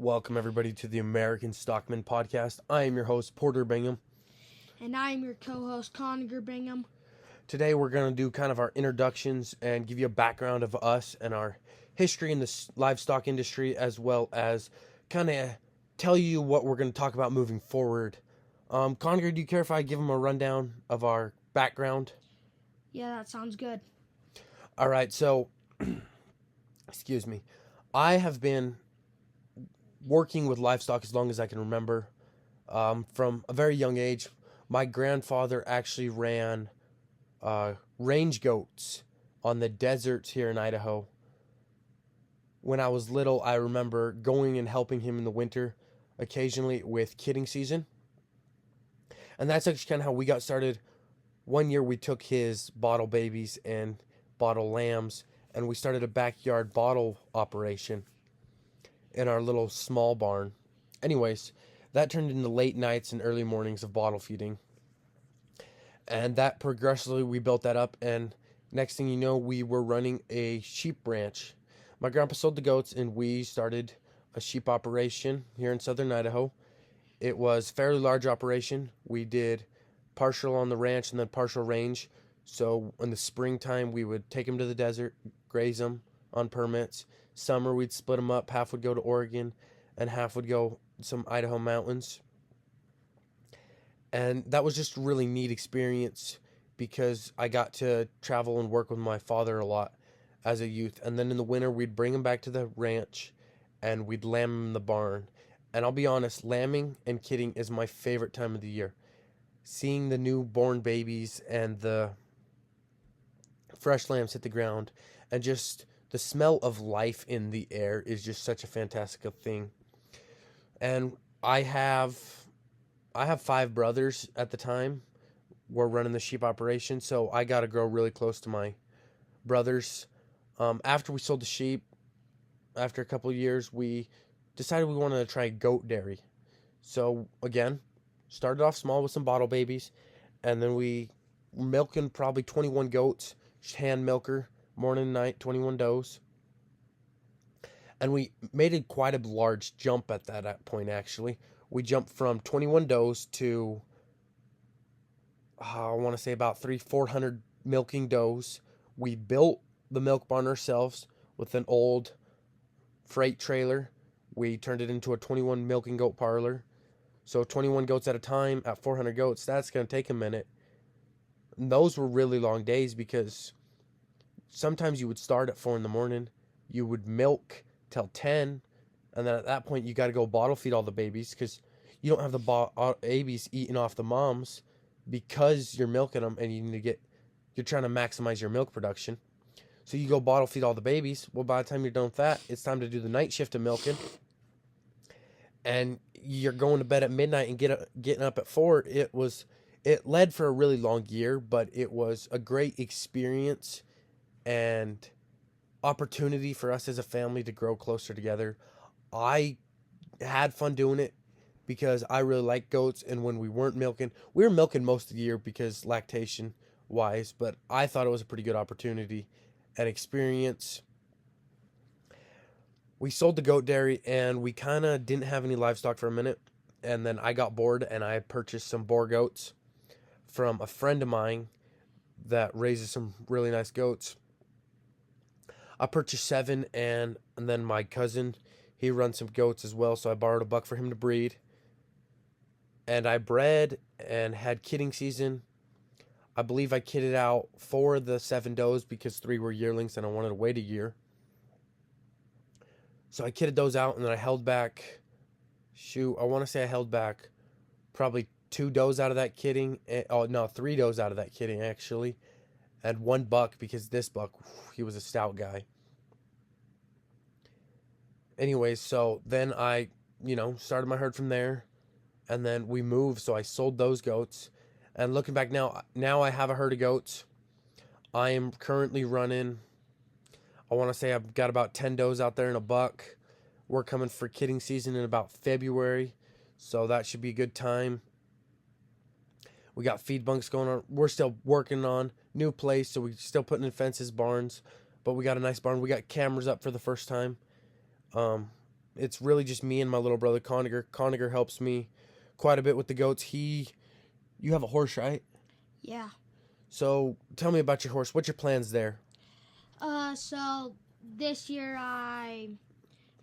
Welcome, everybody, to the American Stockman podcast. I am your host, Porter Bingham. And I am your co-host, Conagher Bingham. Today, we're going to do kind of our introductions and give you a background of us and our history in the livestock industry, as well as kind of tell you what we're going to talk about moving forward. Conagher, do you care if I give them a rundown of our background? Yeah, that sounds good. All right, so, excuse me. I have been working with livestock as long as I can remember. From a very young age, my grandfather actually ran range goats on the deserts here in Idaho. When I was little, I remember going and helping him in the winter, occasionally with kidding season. And that's actually kind of how we got started. One year we took his bottle babies and bottle lambs, and we started a backyard bottle operation in our little small barn. Anyways, that turned into late nights and early mornings of bottle feeding. And that progressively, we built that up. And next thing you know, we were running a sheep ranch. My grandpa sold the goats, and we started a sheep operation here in southern Idaho. It was a fairly large operation. We did partial on the ranch and then partial range. So in the springtime, we would take them to the desert, graze them on permits. Summer, we'd split them up. Half would go to Oregon, and half would go some Idaho mountains. And that was just a really neat experience because I got to travel and work with my father a lot as a youth. And then in the winter, we'd bring him back to the ranch and we'd lamb him in the barn. And I'll be honest, lambing and kidding is my favorite time of the year. Seeing the newborn babies and the fresh lambs hit the ground and just the smell of life in the air is just such a fantastic thing. And I have 5 brothers at the time. We're running the sheep operation, so I got to grow really close to my brothers. After we sold the sheep, after a couple of years, we decided we wanted to try goat dairy. So again, started off small with some bottle babies, and then we were milking probably 21 goats, just hand milker, morning and night, 21 does. And we made quite a large jump at that point, actually. We jumped from 21 does to, I want to say about 400 milking does. We built the milk barn ourselves with an old freight trailer. We turned it into a 21 milking goat parlor. So 21 goats at a time at 400 goats, that's going to take a minute. And those were really long days because sometimes you would start at 4 in the morning. You would milk till 10. And then at that point, you got to go bottle feed all the babies because you don't have the babies eating off the moms because you're milking them and you're trying to maximize your milk production. So you go bottle feed all the babies. Well, by the time you're done with that, it's time to do the night shift of milking. And you're going to bed at midnight and getting up at 4. It led for a really long year, but it was a great experience and opportunity for us as a family to grow closer together. I had fun doing it because I really like goats, and when we weren't milking, we were milking most of the year because lactation wise, but I thought it was a pretty good opportunity and experience. We sold the goat dairy and we kind of didn't have any livestock for a minute, and then I got bored and I purchased some boar goats from a friend of mine that raises some really nice goats. I purchased 7, and then my cousin, he runs some goats as well, so I borrowed a buck for him to breed. And I bred and had kidding season. I believe I kidded out 4 of the 7 does because 3 were yearlings and I wanted to wait a year. So I kidded those out, and then I held back, I want to say I held back probably 2 does out of that kidding. 3 does out of that kidding, actually. And 1 buck because this buck, he was a stout guy. Anyways, so then I, started my herd from there, and then we moved, so I sold those goats. And looking back now I have a herd of goats. I am currently running, I want to say I've got about 10 does out there and a buck. We're coming for kidding season in about February, so that should be a good time. We got feed bunks going on. We're still working on new place, so we're still putting in fences, barns, but we got a nice barn. We got cameras up for the first time. It's really just me and my little brother Conagher. Conagher helps me quite a bit with the goats. You have a horse, right? Yeah. So tell me about your horse. What's your plans there? So this year I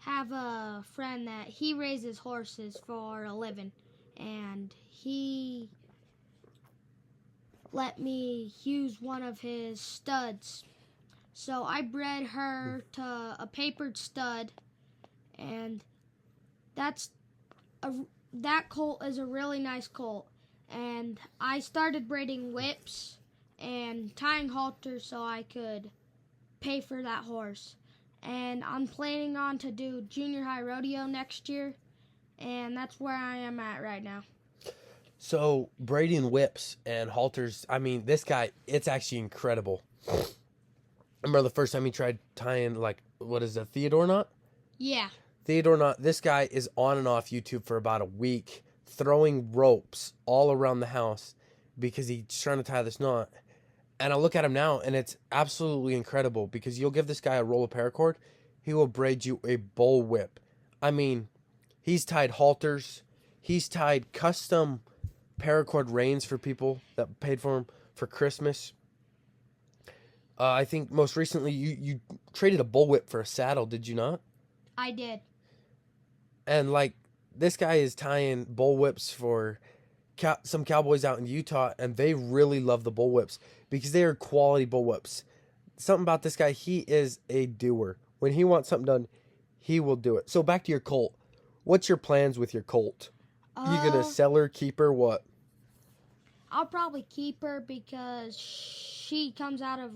have a friend that he raises horses for a living, and he let me use one of his studs. So I bred her to a papered stud, and that's a that colt is a really nice colt. And I started braiding whips and tying halters so I could pay for that horse. And I'm planning on to do junior high rodeo next year, and that's where I am at right now. So braiding whips and halters. I mean, this guy, it's actually incredible. I remember the first time he tried tying, like, what is it, Theodore knot? Yeah. Theodore knot. This guy is on and off YouTube for about a week, throwing ropes all around the house because he's trying to tie this knot. And I look at him now, and it's absolutely incredible because you'll give this guy a roll of paracord, he will braid you a bull whip. I mean, he's tied halters, he's tied custom paracord reins for people that paid for him for Christmas. I think most recently you traded a bullwhip for a saddle, did you not? I did. And like this guy is tying bullwhips for some cowboys out in Utah, and they really love the bullwhips because they are quality bullwhips. Something about this guy, he is a doer. When he wants something done, he will do it. So back to your colt. What's your plans with your colt? You gonna sell her, keep her, what? I'll probably keep her because she comes out of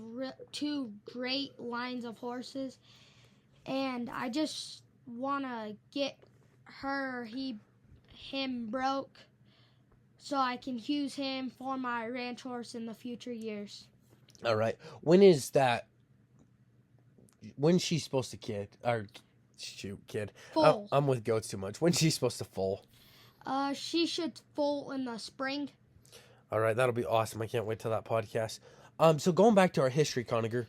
two great lines of horses, and I just want to get him broke so I can use him for my ranch horse in the future years. All right. When's she's supposed to kid? Or shoot, kid. Foal. I'm with goats too much. When's she supposed to foal? She should foal in the spring. All right, that'll be awesome. I can't wait till that podcast. So going back to our history, Conagher,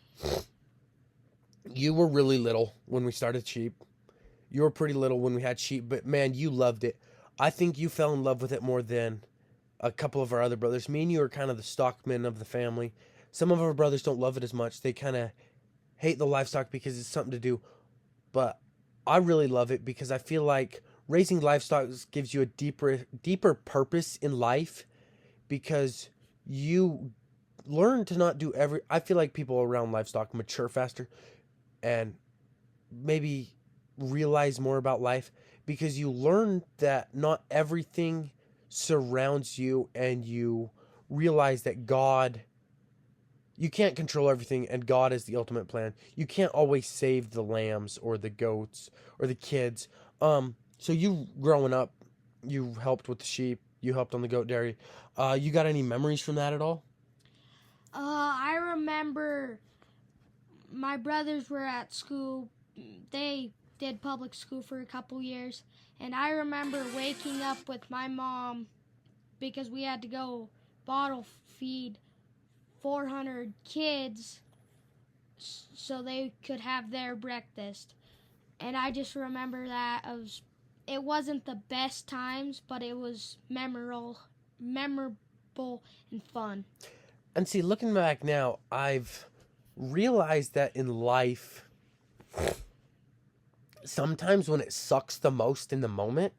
you were really little when we started sheep. You were pretty little when we had sheep, but man, you loved it. I think you fell in love with it more than a couple of our other brothers. Me and you are kind of the stockmen of the family. Some of our brothers don't love it as much. They kind of hate the livestock because it's something to do. But I really love it because I feel like raising livestock gives you a deeper purpose in life because you learn to not do I feel like people around livestock mature faster and maybe realize more about life because you learn that not everything surrounds you, and you realize that you can't control everything, and God is the ultimate plan. You can't always save the lambs or the goats or the kids. So you growing up, you helped with the sheep, you helped on the goat dairy. You got any memories from that at all? I remember my brothers were at school. They did public school for a couple years, and I remember waking up with my mom because we had to go bottle feed 400 kids so they could have their breakfast. And I just remember that it wasn't the best times, but it was memorable and fun. And see, looking back now, I've realized that in life, sometimes when it sucks the most in the moment,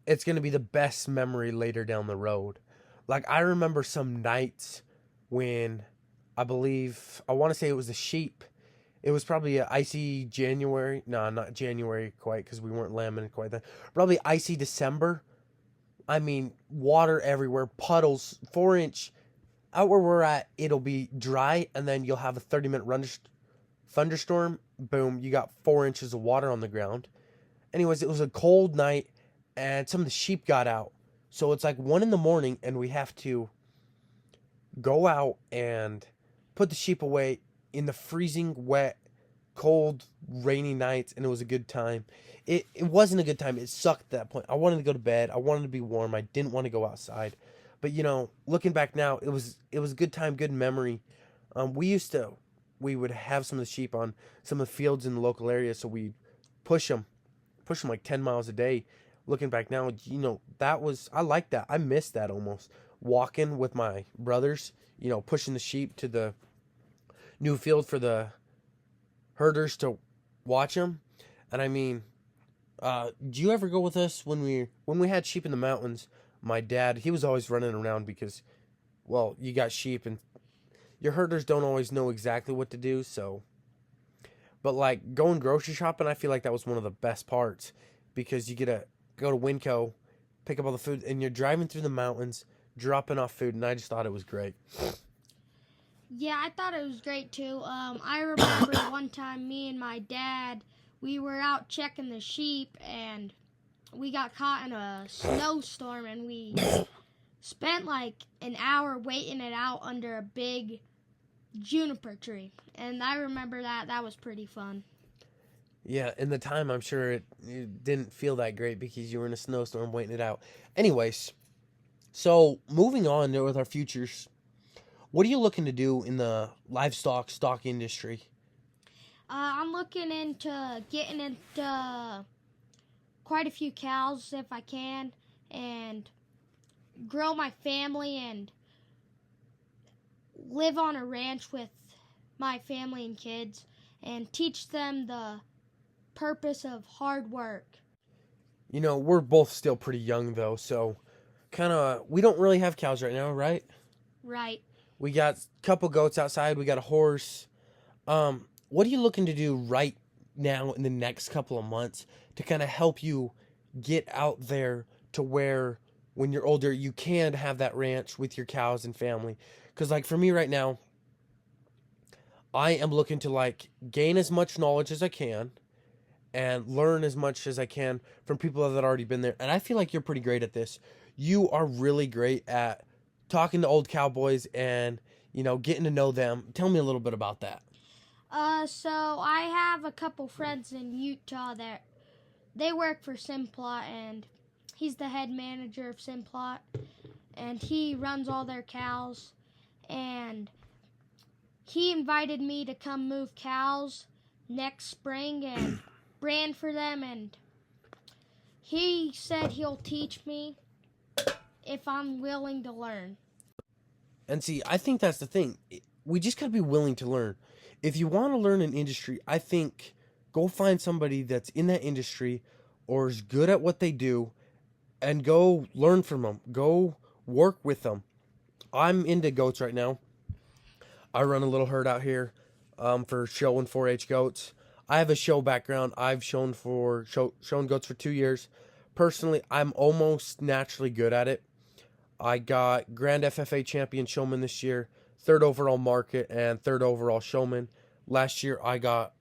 it's going to be the best memory later down the road. Like, I remember some nights when I want to say it was the sheep. It was probably an icy January. No, not January quite, because we weren't lambing quite then. Probably icy December. I mean, water everywhere, puddles, 4-inch. Out where we're at, it'll be dry, and then you'll have a 30-minute thunderstorm. Boom, you got 4 inches of water on the ground. Anyways, it was a cold night, and some of the sheep got out. So it's like 1 a.m, and we have to go out and put the sheep away in the freezing, wet, cold, rainy nights, and it was a good time. It wasn't a good time. It sucked at that point. I wanted to go to bed. I wanted to be warm. I didn't want to go outside. But, looking back now, it was a good time, good memory. We would have some of the sheep on some of the fields in the local area, so we'd push them pushing like 10 miles a day. Looking back now, I like that. I miss that almost. Walking with my brothers, pushing the sheep to the new field for the herders to watch them. And I mean, do you ever go with us when we had sheep in the mountains? My dad, he was always running around because, well, you got sheep and your herders don't always know exactly what to do. So, but like going grocery shopping, I feel like that was one of the best parts because you get to go to Winco, pick up all the food, and you're driving through the mountains, dropping off food, and I just thought it was great. Yeah, I thought it was great too. I remember one time me and my dad, we were out checking the sheep and we got caught in a snowstorm and we spent like an hour waiting it out under a big juniper tree. And I remember that was pretty fun. Yeah, in the time, I'm sure it didn't feel that great because you were in a snowstorm waiting it out. Anyways, so moving on with our futures, what are you looking to do in the livestock stock industry? I'm looking into getting into quite a few cows if I can and grow my family and live on a ranch with my family and kids and teach them the purpose of hard work. We're both still pretty young though, so we don't really have cows right now, right? Right. We got a couple goats outside, we got a horse. What are you looking to do right now in the next couple of months to kind of help you get out there to where when you're older you can have that ranch with your cows and family? Because like for me right now, I am looking to like gain as much knowledge as I can and learn as much as I can from people that already been there. And I feel like you're pretty great at this. You are really great at talking to old cowboys and, getting to know them. Tell me a little bit about that. So I have a couple friends in Utah that they work for Simplot and he's the head manager of Simplot and he runs all their cows and he invited me to come move cows next spring and brand for them and he said he'll teach me if I'm willing to learn. And see, I think that's the thing. We just got to be willing to learn. If you want to learn an industry, I think go find somebody that's in that industry or is good at what they do and go learn from them. Go work with them. I'm into goats right now. I run a little herd out here for show and 4-H goats. I have a show background. I've shown goats for 2 years. Personally, I'm almost naturally good at it. I got Grand FFA champion showman this year, 3rd overall market, and 3rd overall showman. Last year, I got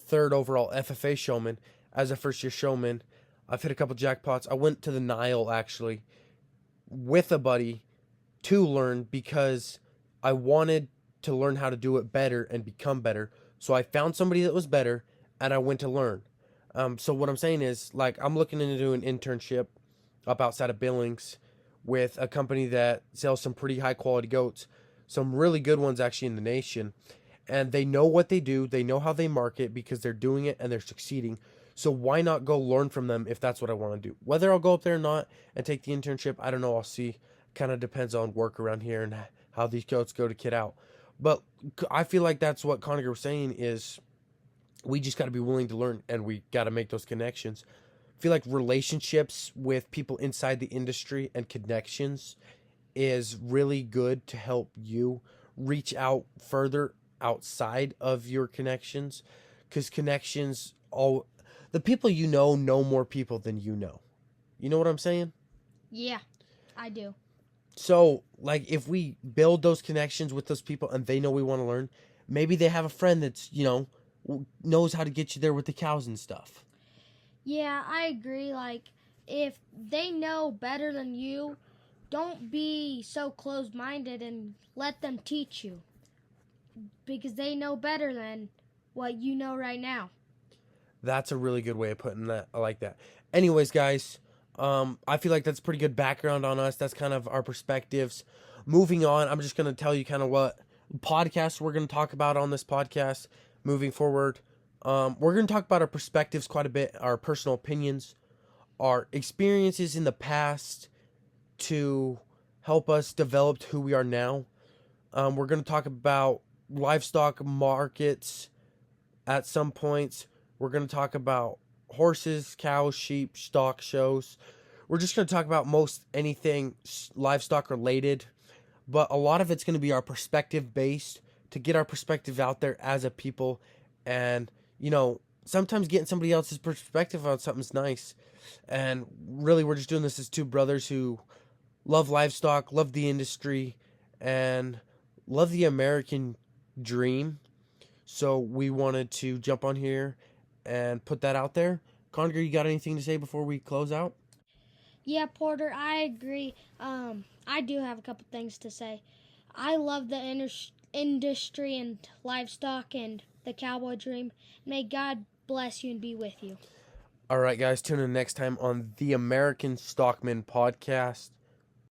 3rd overall FFA showman as a first-year showman. I've hit a couple jackpots. I went to the Nile, actually, with a buddy to learn because I wanted to learn how to do it better and become better. So I found somebody that was better, and I went to learn. So what I'm saying is, like, I'm looking into doing an internship up outside of Billings with a company that sells some pretty high-quality goats, some really good ones, actually, in the nation. And they know what they do. They know how they market because they're doing it and they're succeeding. So why not go learn from them if that's what I want to do? Whether I'll go up there or not and take the internship, I don't know. I'll see. Kind of depends on work around here and how these goats go to kid out. But I feel like that's what Conagher was saying is we just got to be willing to learn and we got to make those connections. I feel like relationships with people inside the industry and connections is really good to help you reach out further outside of your connections because connections, the people know more people than you know. You know what I'm saying? Yeah, I do. So, like, if we build those connections with those people and they know we want to learn, maybe they have a friend that's, knows how to get you there with the cows and stuff. Yeah, I agree. Like, if they know better than you, don't be so closed-minded and let them teach you. Because they know better than what you know right now. That's a really good way of putting that. I like that. Anyways, guys, I feel like that's pretty good background on us. That's kind of our perspectives. Moving on, I'm just going to tell you kind of what podcasts we're going to talk about on this podcast moving forward. We're going to talk about our perspectives quite a bit, our personal opinions, our experiences in the past to help us develop who we are now. We're going to talk about livestock markets at some points. We're going to talk about horses, cows, sheep, stock shows. We're just going to talk about most anything livestock related, but a lot of it's going to be our perspective based to get our perspective out there as a people. And, sometimes getting somebody else's perspective on something's nice. And really, we're just doing this as two brothers who love livestock, love the industry, and love the American dream. So we wanted to jump on here and put that out there. Conagher, you got anything to say before we close out? Yeah, Porter, I agree. I do have a couple things to say. I love the industry and livestock and the cowboy dream. May God bless you and be with you. All right, guys, tune in next time on the American Stockman podcast.